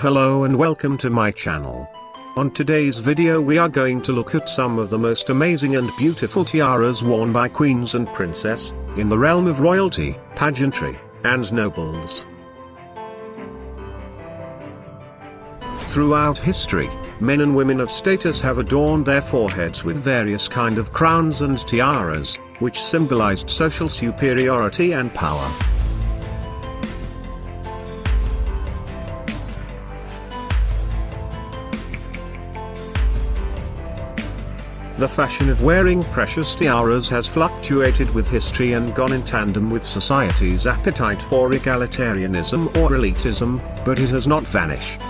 Hello and welcome to my channel. On today's video we are going to look at some of the most amazing and beautiful tiaras worn by queens and princess, in the realm of royalty, pageantry, and nobles. Throughout history, men and women of status have adorned their foreheads with various kind of crowns and tiaras, which symbolized social superiority and power. The fashion of wearing precious tiaras has fluctuated with history and gone in tandem with society's appetite for egalitarianism or elitism, but it has not vanished.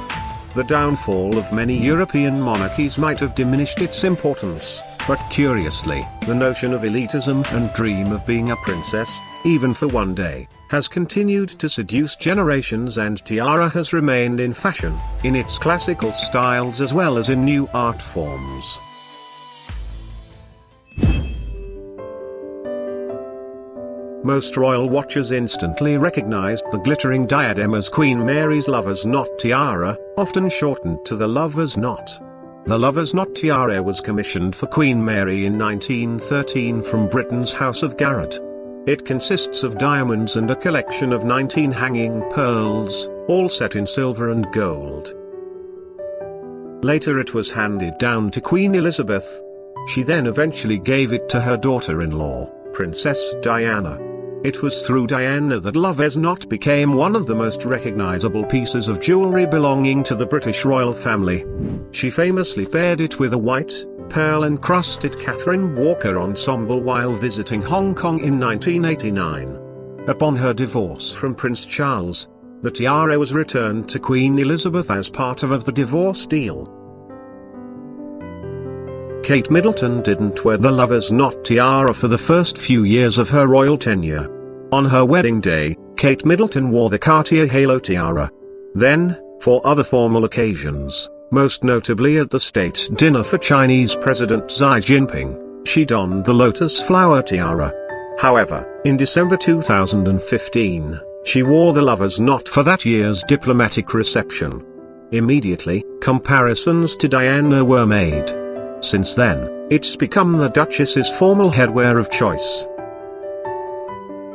The downfall of many European monarchies might have diminished its importance, but curiously, the notion of elitism and dream of being a princess, even for one day, has continued to seduce generations, and tiara has remained in fashion, in its classical styles as well as in new art forms. Most royal watchers instantly recognized the glittering diadem as Queen Mary's lover's knot tiara, often shortened to the lover's knot. The lover's knot tiara was commissioned for Queen Mary in 1913 from Britain's House of Garrett. It consists of diamonds and a collection of 19 hanging pearls, all set in silver and gold. Later it was handed down to Queen Elizabeth. She then eventually gave it to her daughter-in-law, Princess Diana. It was through Diana that lover's knot became one of the most recognizable pieces of jewelry belonging to the British royal family. She famously paired it with a white, pearl-encrusted Catherine Walker ensemble while visiting Hong Kong in 1989. Upon her divorce from Prince Charles, the tiara was returned to Queen Elizabeth as part of the divorce deal. Kate Middleton didn't wear the lover's knot tiara for the first few years of her royal tenure. On her wedding day, Kate Middleton wore the Cartier halo tiara. Then, for other formal occasions, most notably at the state dinner for Chinese President Xi Jinping, she donned the lotus flower tiara. However, in December 2015, she wore the lover's knot for that year's diplomatic reception. Immediately, comparisons to Diana were made. Since then, it's become the Duchess's formal headwear of choice.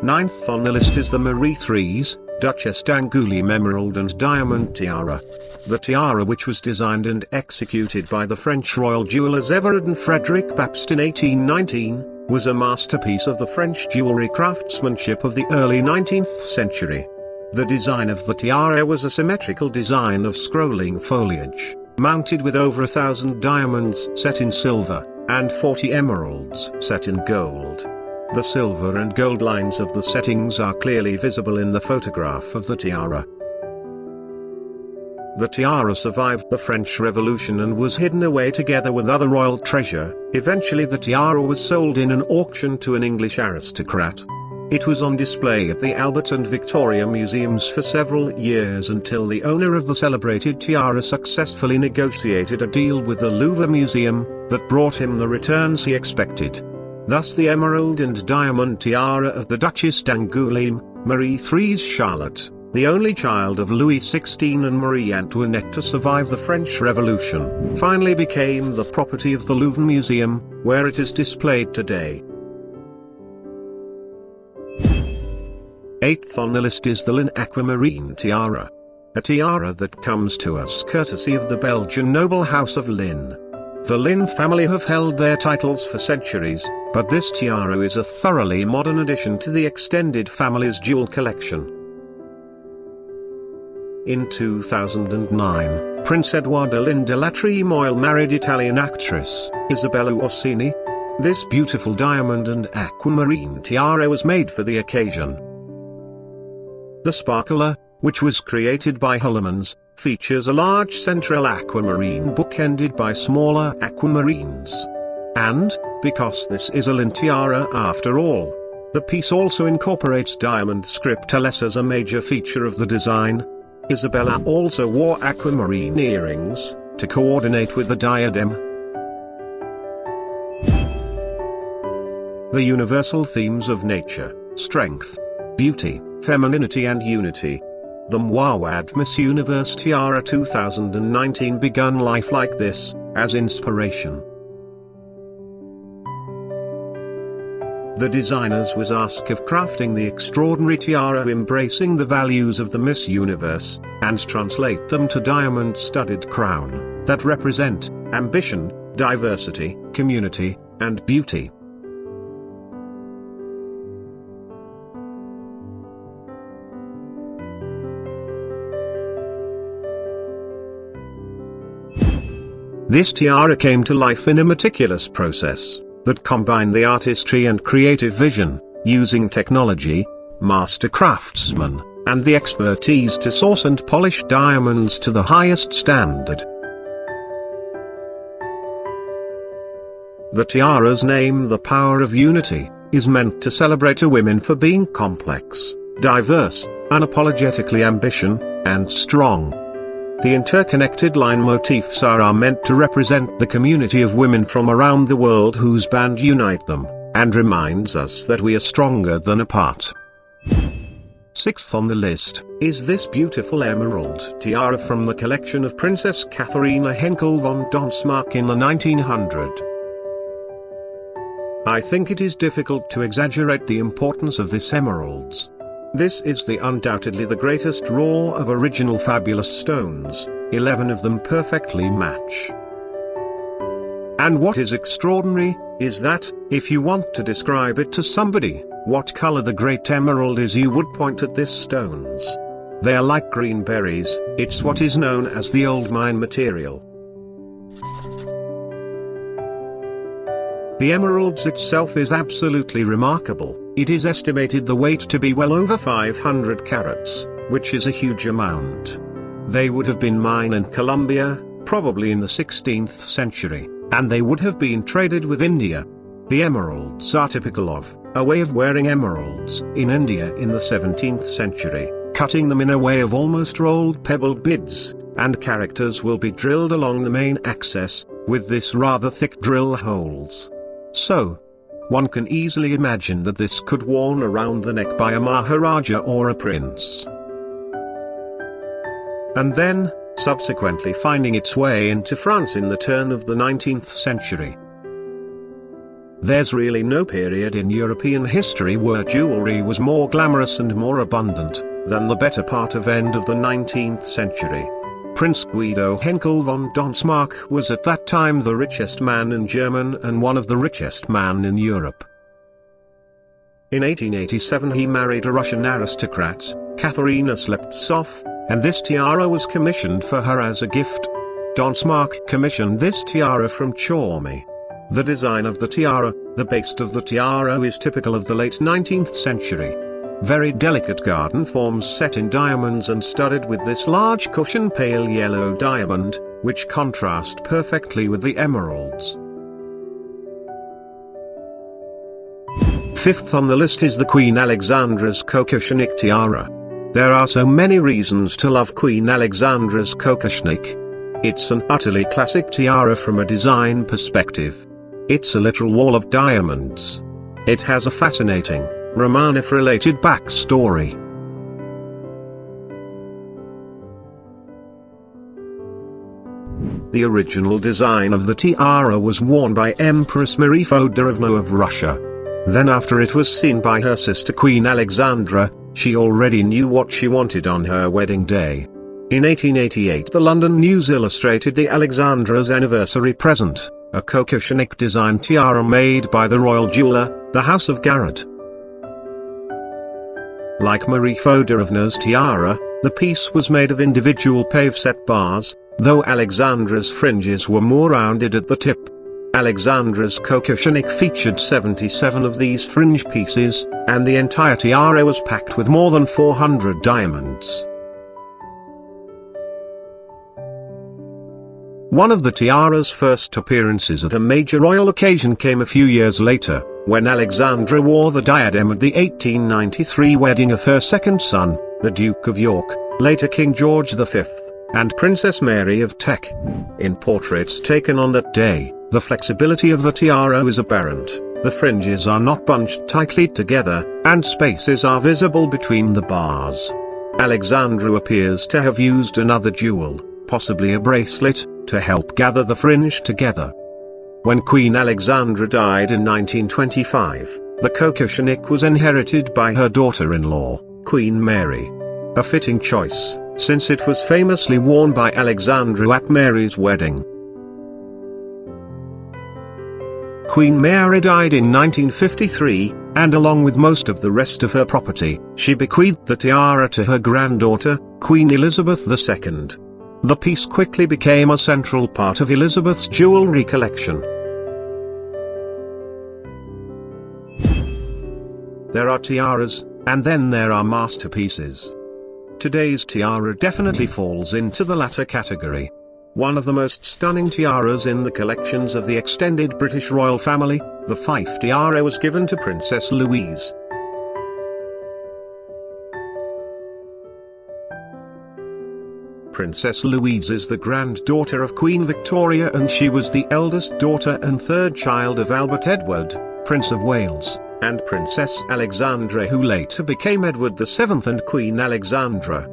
Ninth on the list is the Marie III's, Duchesse d'Angoulême Emerald and Diamond Tiara. The tiara, which was designed and executed by the French royal jewelers Everard and Frederic Baptiste in 1819, was a masterpiece of the French jewelry craftsmanship of the early 19th century. The design of the tiara was a symmetrical design of scrolling foliage, mounted with over 1,000 diamonds set in silver, and 40 emeralds set in gold. The silver and gold lines of the settings are clearly visible in the photograph of the tiara. The tiara survived the French Revolution and was hidden away together with other royal treasure. Eventually the tiara was sold in an auction to an English aristocrat. It was on display at the Albert and Victoria Museums for several years until the owner of the celebrated tiara successfully negotiated a deal with the Louvre Museum that brought him the returns he expected. Thus the emerald and diamond tiara of the Duchesse d'Angoulême, Marie III's Charlotte, the only child of Louis XVI and Marie Antoinette to survive the French Revolution, finally became the property of the Louvre Museum, where it is displayed today. Eighth on the list is the Lynn Aquamarine Tiara. A tiara that comes to us courtesy of the Belgian noble house of Lynn. The Lynn family have held their titles for centuries, but this tiara is a thoroughly modern addition to the extended family's jewel collection. In 2009, Prince Edoardo Lynn della Tremoille married Italian actress, Isabella Orsini. This beautiful diamond and aquamarine tiara was made for the occasion. The sparkler, which was created by Hollemans, features a large central aquamarine bookended by smaller aquamarines. And, because this is a Lynn tiara after all, the piece also incorporates diamond scriptures as a major feature of the design. Isabella also wore aquamarine earrings, to coordinate with the diadem. The universal themes of nature, strength, beauty, femininity and unity. The Mwawad Miss Universe Tiara 2019 begun life like this, as inspiration. The designers was asked of crafting the extraordinary tiara embracing the values of the Miss Universe, and translate them to diamond-studded crown, that represent ambition, diversity, community, and beauty. This tiara came to life in a meticulous process that combined the artistry and creative vision, using technology, master craftsmen, and the expertise to source and polish diamonds to the highest standard. The tiara's name, The Power of Unity, is meant to celebrate a women for being complex, diverse, unapologetically ambitious, and strong. The interconnected line motifs are meant to represent the community of women from around the world whose band unite them, and reminds us that we are stronger than apart. Sixth on the list is this beautiful emerald tiara from the collection of Princess Katharina Henkel von Donsmarck in the 1900s. I think it is difficult to exaggerate the importance of this emeralds. This is undoubtedly the greatest raw of original fabulous stones, 11 of them perfectly match. And what is extraordinary, is that, if you want to describe it to somebody, what color the great emerald is, you would point at these stones. They are like green berries, it's what is known as the old mine material. The emeralds itself is absolutely remarkable. It is estimated the weight to be well over 500 carats, which is a huge amount. They would have been mined in Colombia, probably in the 16th century, and they would have been traded with India. The emeralds are typical of a way of wearing emeralds in India in the 17th century, cutting them in a way of almost rolled pebbled beads, and characters will be drilled along the main axis, with this rather thick drill holes. So, one can easily imagine that this could worn around the neck by a Maharaja or a prince. And then, subsequently finding its way into France in the turn of the 19th century. There's really no period in European history where jewelry was more glamorous and more abundant than the better part of end of the 19th century. Prince Guido Henkel von Donsmarck was at that time the richest man in Germany and one of the richest men in Europe. In 1887 he married a Russian aristocrat, Katharina Sleptsov, and this tiara was commissioned for her as a gift. Donsmarck commissioned this tiara from Chormy. The design of the tiara, the base of the tiara, is typical of the late 19th century. Very delicate garden forms set in diamonds and studded with this large cushion pale yellow diamond, which contrast perfectly with the emeralds. Fifth on the list is the Queen Alexandra's kokoshnik tiara. There are so many reasons to love Queen Alexandra's kokoshnik. It's an utterly classic tiara from a design perspective. It's a literal wall of diamonds. It has a fascinating, Romanov-related backstory. The original design of the tiara was worn by Empress Marie Feodorovna of Russia. Then after it was seen by her sister Queen Alexandra, she already knew what she wanted on her wedding day. In 1888 the London News illustrated the Alexandra's anniversary present, a kokoshnik design tiara made by the royal jeweler, the House of Garrett. Like Marie Feodorovna's tiara, the piece was made of individual pave-set bars, though Alexandra's fringes were more rounded at the tip. Alexandra's kokoshnik featured 77 of these fringe pieces, and the entire tiara was packed with more than 400 diamonds. One of the tiara's first appearances at a major royal occasion came a few years later, when Alexandra wore the diadem at the 1893 wedding of her second son, the Duke of York, later King George V, and Princess Mary of Teck. In portraits taken on that day, the flexibility of the tiara is apparent, the fringes are not bunched tightly together, and spaces are visible between the bars. Alexandra appears to have used another jewel, possibly a bracelet, to help gather the fringe together. When Queen Alexandra died in 1925, the kokoshnik was inherited by her daughter-in-law, Queen Mary. A fitting choice, since it was famously worn by Alexandra at Mary's wedding. Queen Mary died in 1953, and along with most of the rest of her property, she bequeathed the tiara to her granddaughter, Queen Elizabeth II. The piece quickly became a central part of Elizabeth's jewelry collection. There are tiaras, and then there are masterpieces. Today's tiara definitely falls into the latter category. One of the most stunning tiaras in the collections of the extended British royal family, the Fife tiara, was given to Princess Louise. Princess Louise is the granddaughter of Queen Victoria, and she was the eldest daughter and third child of Albert Edward, Prince of Wales, and Princess Alexandra, who later became Edward VII and Queen Alexandra.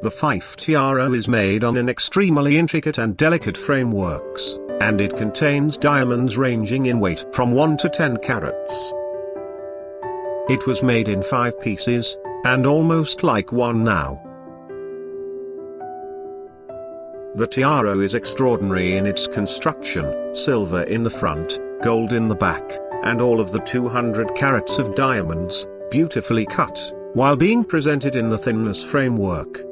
The Fife tiara is made on an extremely intricate and delicate frameworks, and it contains diamonds ranging in weight from 1 to 10 carats. It was made in 5 pieces, and almost like one now. The tiara is extraordinary in its construction: silver in the front, gold in the back, and all of the 200 carats of diamonds, beautifully cut, while being presented in the thinness framework.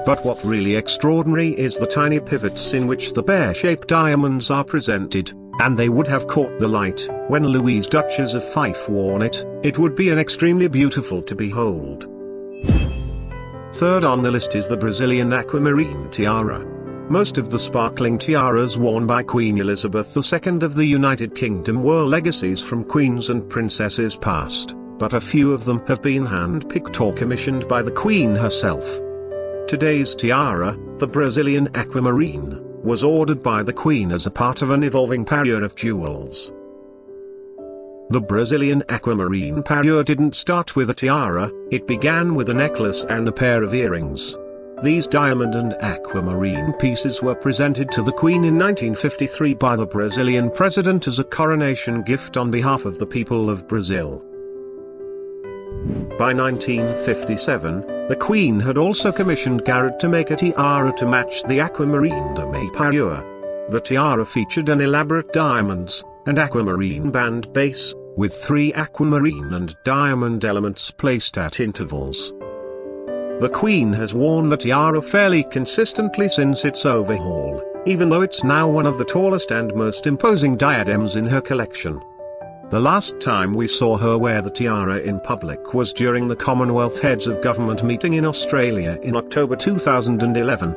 But what really extraordinary is the tiny pivots in which the pear-shaped diamonds are presented, and they would have caught the light. When Louise, Duchess of Fife, worn it, it would be an extremely beautiful to behold. Third on the list is the Brazilian aquamarine tiara. Most of the sparkling tiaras worn by Queen Elizabeth II of the United Kingdom were legacies from queens and princesses past, but a few of them have been hand-picked or commissioned by the Queen herself. Today's tiara, the Brazilian aquamarine, was ordered by the Queen as a part of an evolving parure of jewels. The Brazilian aquamarine parure didn't start with a tiara, it began with a necklace and a pair of earrings. These diamond and aquamarine pieces were presented to the Queen in 1953 by the Brazilian president as a coronation gift on behalf of the people of Brazil. By 1957, the Queen had also commissioned Garrett to make a tiara to match the aquamarine dame parure. The tiara featured an elaborate diamonds and aquamarine band base, with 3 aquamarine and diamond elements placed at intervals. The Queen has worn the tiara fairly consistently since its overhaul, even though it's now one of the tallest and most imposing diadems in her collection. The last time we saw her wear the tiara in public was during the Commonwealth Heads of Government meeting in Australia in October 2011.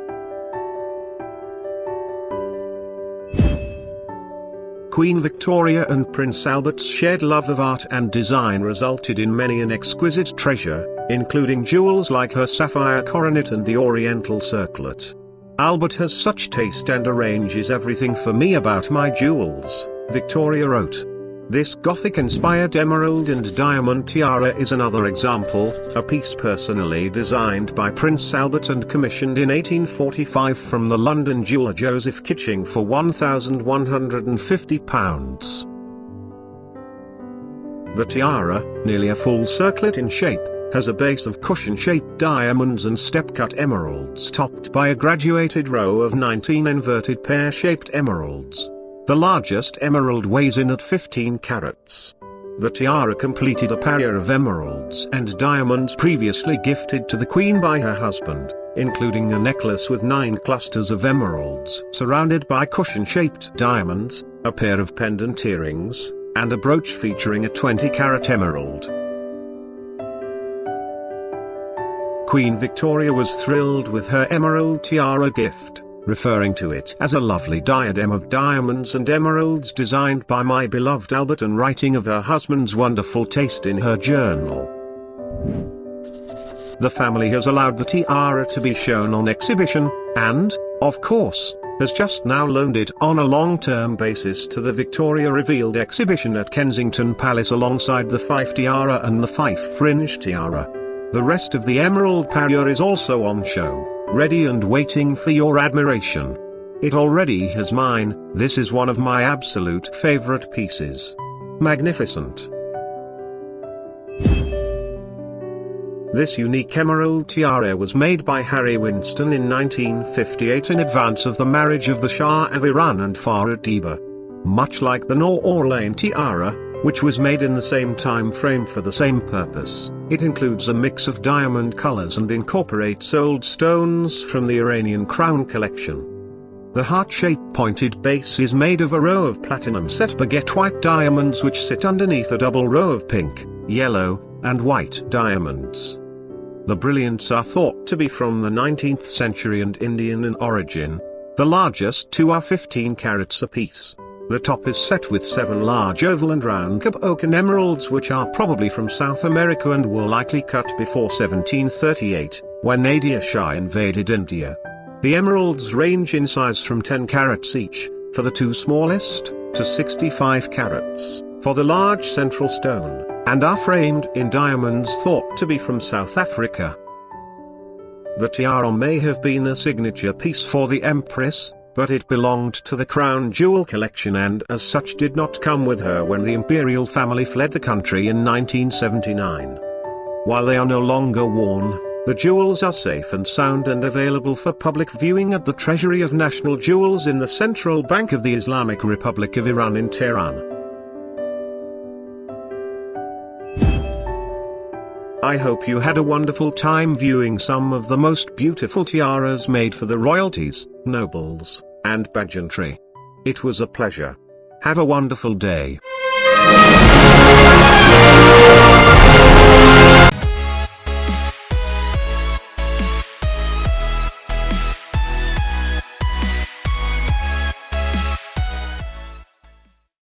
Queen Victoria and Prince Albert's shared love of art and design resulted in many an exquisite treasure, including jewels like her sapphire coronet and the oriental circlet. "Albert has such taste and arranges everything for me about my jewels," Victoria wrote. This Gothic-inspired emerald and diamond tiara is another example, a piece personally designed by Prince Albert and commissioned in 1845 from the London jeweller Joseph Kitching for £1,150. The tiara, nearly a full circlet in shape, has a base of cushion-shaped diamonds and step-cut emeralds topped by a graduated row of 19 inverted pear-shaped emeralds. The largest emerald weighs in at 15 carats. The tiara completed a parure of emeralds and diamonds previously gifted to the Queen by her husband, including a necklace with 9 clusters of emeralds surrounded by cushion-shaped diamonds, a pair of pendant earrings, and a brooch featuring a 20-carat emerald. Queen Victoria was thrilled with her emerald tiara gift, referring to it as a lovely diadem of diamonds and emeralds designed by my beloved Albert, and writing of her husband's wonderful taste in her journal. The family has allowed the tiara to be shown on exhibition, and, of course, has just now loaned it on a long-term basis to the Victoria Revealed exhibition at Kensington Palace alongside the Fife tiara and the Fife fringe tiara. The rest of the emerald parure is also on show, ready and waiting for your admiration. It already has mine. This is one of my absolute favorite pieces. Magnificent. This unique emerald tiara was made by Harry Winston in 1958 in advance of the marriage of the Shah of Iran and Farah Diba. Much like the Nur Orleans tiara, which was made in the same time frame for the same purpose, it includes a mix of diamond colors and incorporates old stones from the Iranian crown collection. The heart-shaped pointed base is made of a row of platinum set baguette white diamonds which sit underneath a double row of pink, yellow, and white diamonds. The brilliants are thought to be from the 19th century and Indian in origin. The largest two are 15 carats apiece. The top is set with 7 large oval and round Cape emeralds which are probably from South America and were likely cut before 1738, when Nadir Shah invaded India. The emeralds range in size from 10 carats each, for the two smallest, to 65 carats, for the large central stone, and are framed in diamonds thought to be from South Africa. The tiara may have been a signature piece for the Empress, but it belonged to the crown jewel collection and as such did not come with her when the imperial family fled the country in 1979. While they are no longer worn, the jewels are safe and sound and available for public viewing at the Treasury of National Jewels in the Central Bank of the Islamic Republic of Iran in Tehran. I hope you had a wonderful time viewing some of the most beautiful tiaras made for the royalties, nobles, and pageantry. It was a pleasure. Have a wonderful day.